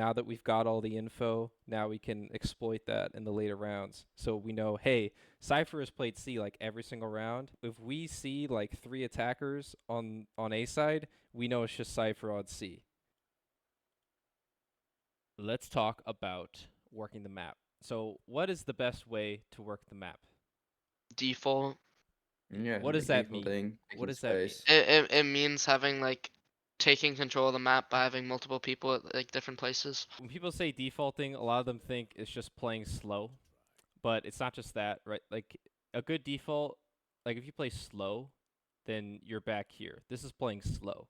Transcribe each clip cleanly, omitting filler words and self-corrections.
now that we've got all the info, now we can exploit that in the later rounds. So we know, hey, Cypher has played C like every single round. If we see like 3 attackers on A side, we know it's just Cypher on C. Let's talk about working the map. So what is the best way to work the map? Default. Yeah, What does like that mean? defaulting, What taking does that mean? space. It means having like taking control of the map by having multiple people at like different places. When people say defaulting, a lot of them think it's just playing slow, but it's not just that, right? Like a good default, like if you play slow, then you're back here. This is playing slow.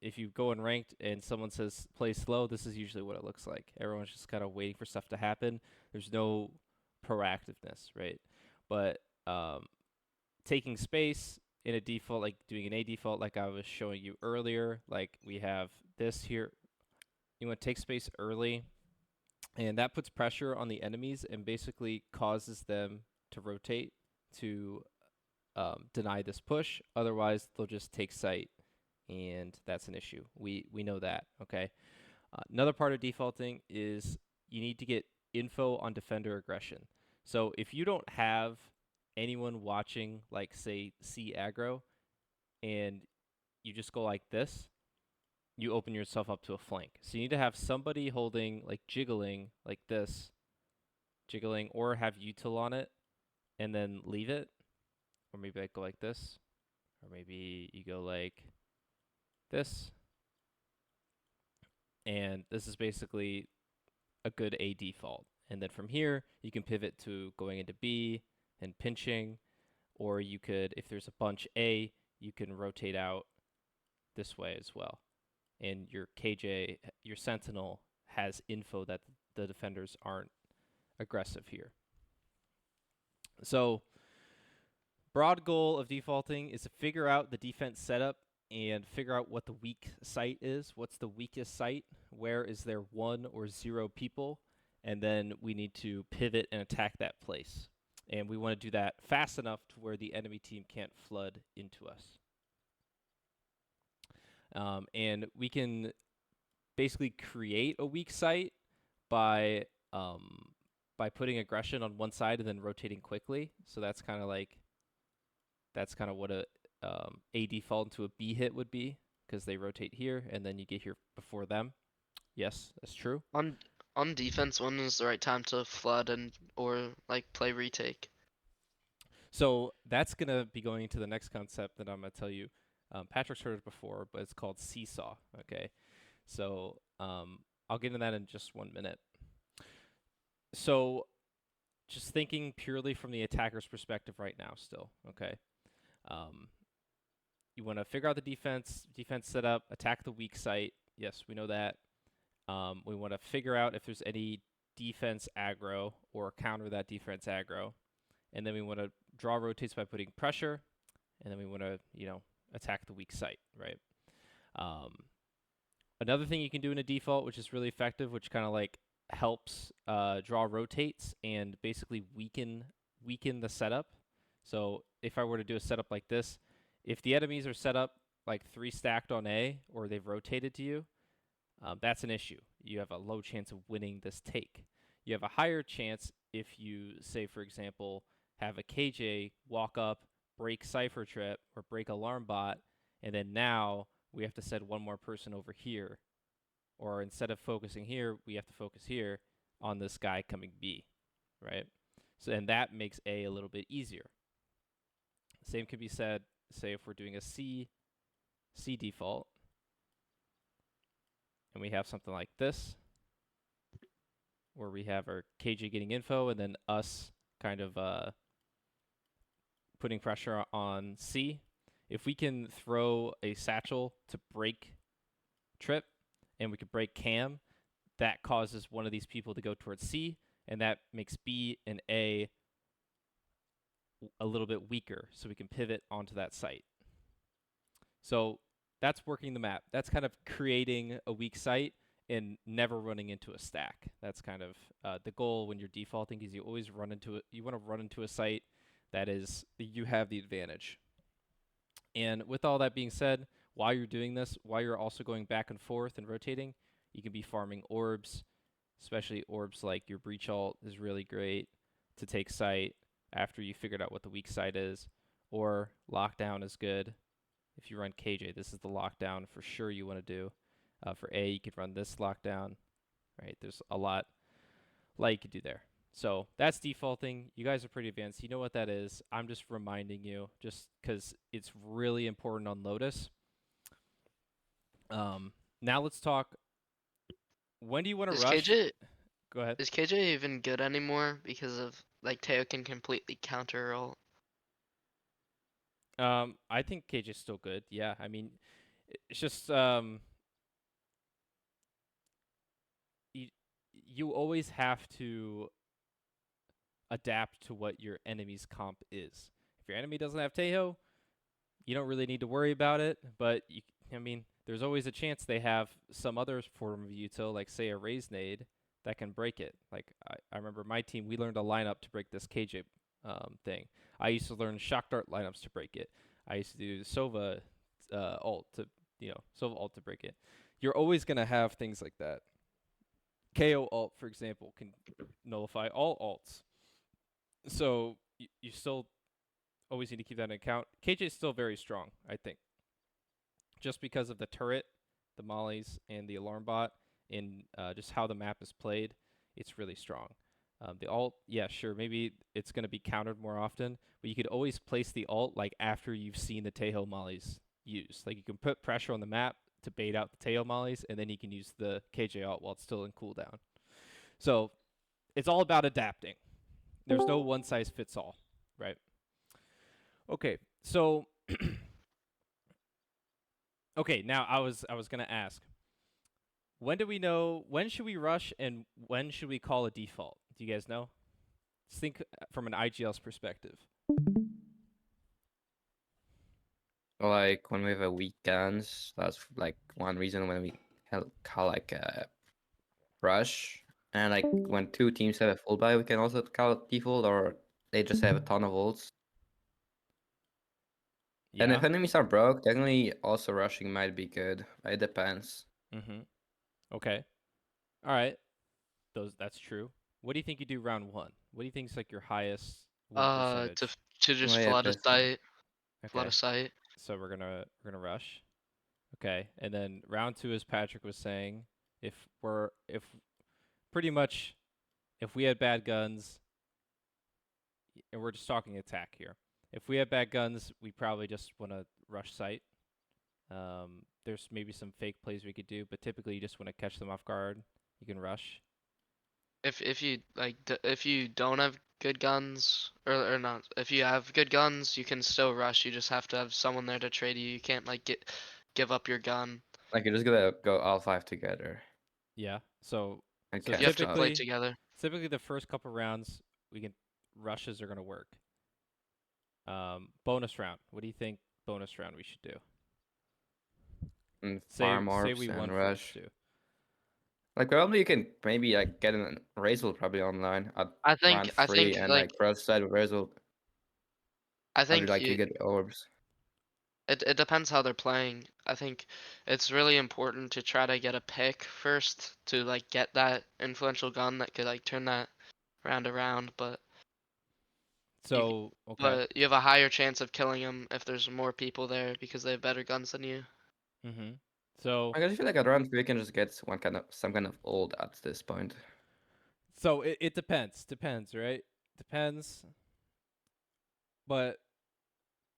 If you go in ranked and someone says play slow, this is usually what it looks like. Everyone's just kind of waiting for stuff to happen. There's no proactiveness, right? But taking space in a default, like doing an A default, like I was showing you earlier, like we have this here. You want to take space early, and that puts pressure on the enemies and basically causes them to rotate to deny this push. Otherwise, they'll just take site, and that's an issue. We know that, okay? Another part of defaulting is you need to get info on defender aggression. So if you don't have anyone watching, like, say, C aggro, and you just go like this, you open yourself up to a flank. So you need to have somebody holding, like, jiggling like this, jiggling, or have util on it, and then leave it. Or maybe I go like this, or maybe you go like this. And this is basically a good A default. And then from here, you can pivot to going into B and pinching, or you could, if there's a bunch A, you can rotate out this way as well. And your KJ, your Sentinel, has info that the defenders aren't aggressive here. So, broad goal of defaulting is to figure out the defense setup and figure out what the weak site is. What's the weakest site? Where is there 1 or 0 people? And then we need to pivot and attack that place. And we want to do that fast enough to where the enemy team can't flood into us. And we can basically create a weak site by putting aggression on one side and then rotating quickly. So that's kind of what a default into a B hit would be, because they rotate here and then you get here before them. Yes, that's true. On defense, when is the right time to flood and or like play retake? So that's going to be going into the next concept that I'm going to tell you. Patrick's heard it before, but it's called seesaw. Okay, so I'll get into that in just 1 minute. So just thinking purely from the attacker's perspective right now still, okay? You want to figure out the defense setup, attack the weak site. Yes, we know that. We want to figure out if there's any defense aggro or counter that defense aggro. And then we want to draw rotates by putting pressure. And then we want to, attack the weak site, right? Another thing you can do in a default, which is really effective, which kind of like helps draw rotates and basically weaken the setup. So if I were to do a setup like this, if the enemies are set up like 3 stacked on A, or they've rotated to you, that's an issue. You have a low chance of winning this take. You have a higher chance if you, say, for example, have a KJ walk up, break Cypher Trip, or break Alarm Bot, and then now we have to send one more person over here. Or instead of focusing here, we have to focus here on this guy coming B, right? So, and that makes A little bit easier. Same can be said, say, if we're doing a C default, and we have something like this, where we have our KJ getting info and then us kind of putting pressure on C. If we can throw a satchel to break Trip, and we could break Cam, that causes one of these people to go towards C, and that makes B and A a little bit weaker, so we can pivot onto that site. So that's working the map. That's kind of creating a weak site and never running into a stack. That's kind of the goal when you're defaulting, is you always run into it. You want to run into a site that is, you have the advantage. And with all that being said, while you're doing this, while you're also going back and forth and rotating, You can be farming orbs, especially orbs like your breach ult is really great to take site after you figured out what the weak side is, or lockdown is good. If you run KJ, this is the lockdown for sure you want to do. For A, you could run this lockdown, right? There's a lot you could do there. So that's defaulting. You guys are pretty advanced. You know what that is. I'm just reminding you, just because it's really important on Lotus. Now let's talk. When do you want to Is rush? KJ Go ahead. is KJ even good anymore because of like Teo can completely counter ult? I think KJ's still good. Yeah, I mean, it's just you, you always have to adapt to what your enemy's comp is. If your enemy doesn't have Tejo, you don't really need to worry about it. But I mean, there's always a chance they have some other form of util, like say a raise nade, that can break it. Like I remember my team, we learned a lineup to break this KJ thing. I used to learn shock dart lineups to break it. I used to do Sova ult to Sova ult to break it. You're always gonna have things like that. KO ult, for example, can nullify all ults. So you still always need to keep that in account. KJ is still very strong, I think, just because of the turret, the mollies, and the alarm bot, and just how the map is played. It's really strong. The ult, yeah, sure, maybe it's going to be countered more often, but you could always place the ult like after you've seen the Tejo mollies used. Like you can put pressure on the map to bait out the Tejo mollies, and then you can use the KJ ult while it's still in cooldown. So it's all about adapting. There's no one size fits all, right? Okay, so okay, now I was gonna ask, when do we know when should we rush and when should we call a default? Do you guys know? Just think from an IGL's perspective. Like when we have a weekends, that's like one reason when we call like a rush. And like when two teams have a full buy, we can also call it default, or they just have a ton of ults. And if Yeah. enemies are broke, technically also rushing might be good. It depends. Mm-hmm. Okay. All right. That's true. What do you think you do round one? What do you think is like your highest win To percentage? to just Well, yeah, flood a site, flood a Okay. site. So we're gonna rush. Okay. And then round two, as Patrick was saying, if pretty much if we had bad guns, and we're just talking attack here. If we have bad guns, we probably just want to rush site. There's maybe some fake plays we could do, but typically you just want to catch them off guard. You can rush. If you like if you don't have good guns or not, if you have good guns, you can still rush. You just have to have someone there to trade you. You can't like give up your gun. Like you're just gonna go all five together Yeah. So and so You catch have to play stuff. typically together. typically the first couple rounds we can rushes are gonna work. Bonus round. What do you think bonus round we should do? And Say farm say orbs we won and first rush. too. Like probably you can maybe like get a Razor probably online at I think round I three think and like like rush side with Razor I after think like you you get orbs. it depends how they're playing. I think it's really important to try to get a pick first to like get that influential gun that could like turn that round around, you So okay. but you have a higher chance of killing them if there's more people there because they have better guns than you. Mhm. So I guess I feel like at round three you can just get some kind of ult at this point. so it depends. Depends, right? Depends. But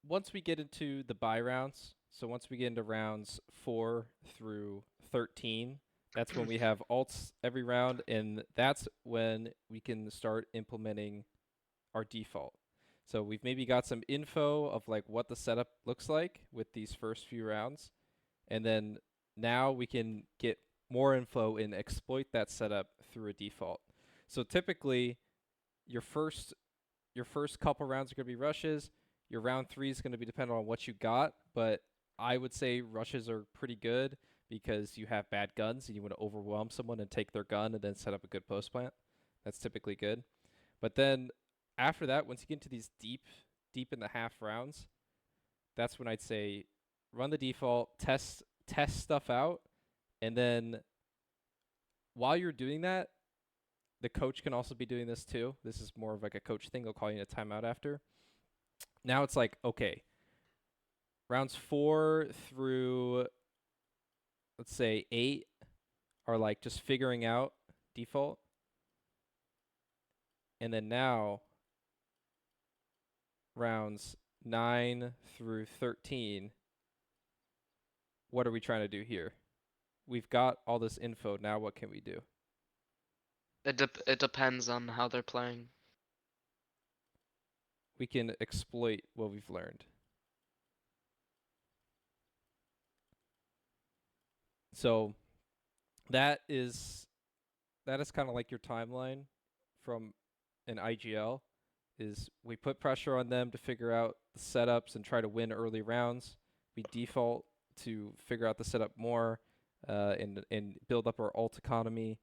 once we get into the buy rounds, so once we get into rounds 4 through 13, that's when we have alts every round, and that's when we can start implementing our default. So we've maybe got some info of like what the setup looks like with these first few rounds, and then now we can get more info and exploit that setup through a default. So typically, your first your first couple rounds are going to be rushes. Your round three is going to be dependent on what you got, but I would say rushes are pretty good because you have bad guns and you want to overwhelm someone and take their gun and then set up a good post plant. That's typically good. But then after that, once you get into these deep in the half rounds, that's when I'd say run the default, test stuff out, and then while you're doing that, the coach can also be doing this too. This is more of like a coach thing. They'll call you in a timeout after. Now it's like, okay, rounds 4 through, let's say, 8 are like just figuring out default. And then now rounds 9 through 13, what are we trying to do here? We've got all this info. Now what can we do? It depends on how they're playing. We can exploit what we've learned. So that is kind of like your timeline from an IGL. Is we put pressure on them to figure out the setups and try to win early rounds. We default to figure out the setup more and build up our ult economy.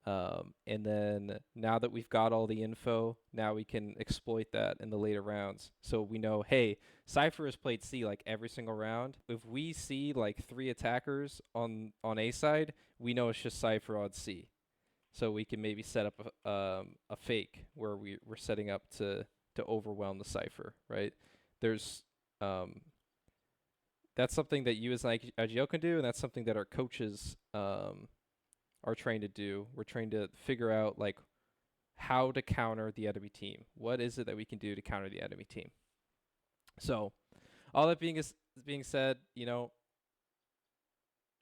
And then now that we've got all the info, now we can exploit that in the later rounds. So we know, hey, Cypher has played C like every single round. If we see like 3 attackers on A side, we know it's just Cypher on C. So we can maybe set up a fake where we're setting up to overwhelm the Cypher, right? There's that's something that you as an IGL can do, and that's something that our coaches are trained to do. We're trained to figure out like how to counter the enemy team. What is it that we can do to counter the enemy team? So, all that being said, you know,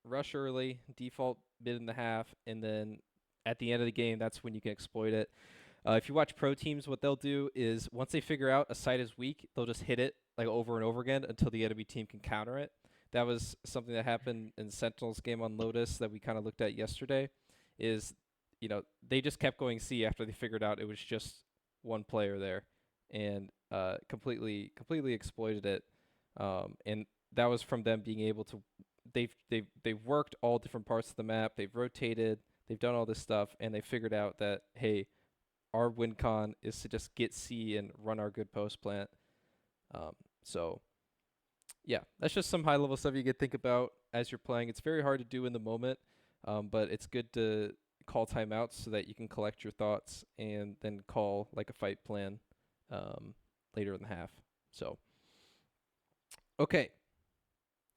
rush early, default mid in the half, and then at the end of the game, that's when you can exploit it. If you watch pro teams, what they'll do is once they figure out a site is weak, they'll just hit it like over and over again until the enemy team can counter it. That was something that happened in Sentinel's game on Lotus that we kind of looked at yesterday. Is, you know, they just kept going C after they figured out it was just one player there, and completely exploited it. And that was from them being able to. They've worked all different parts of the map. They've rotated. They've done all this stuff, and they figured out that, hey, our win con is to just get C and run our good post plant. So yeah, that's just some high level stuff you could think about as you're playing. It's very hard to do in the moment, but it's good to call timeouts so that you can collect your thoughts and then call like a fight plan later in the half. So okay,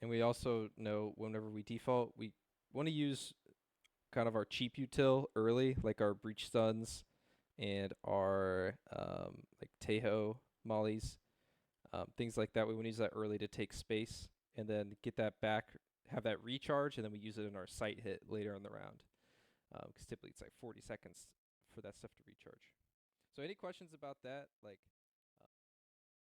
and we also know whenever we default, we want to use kind of our cheap util early, like our breach stuns and our like Tejo mollies, things like that. We want to use that early to take space and then get that back, have that recharge, and then we use it in our sight hit later in the round. Because typically it's like 40 seconds for that stuff to recharge. So any questions about that? Like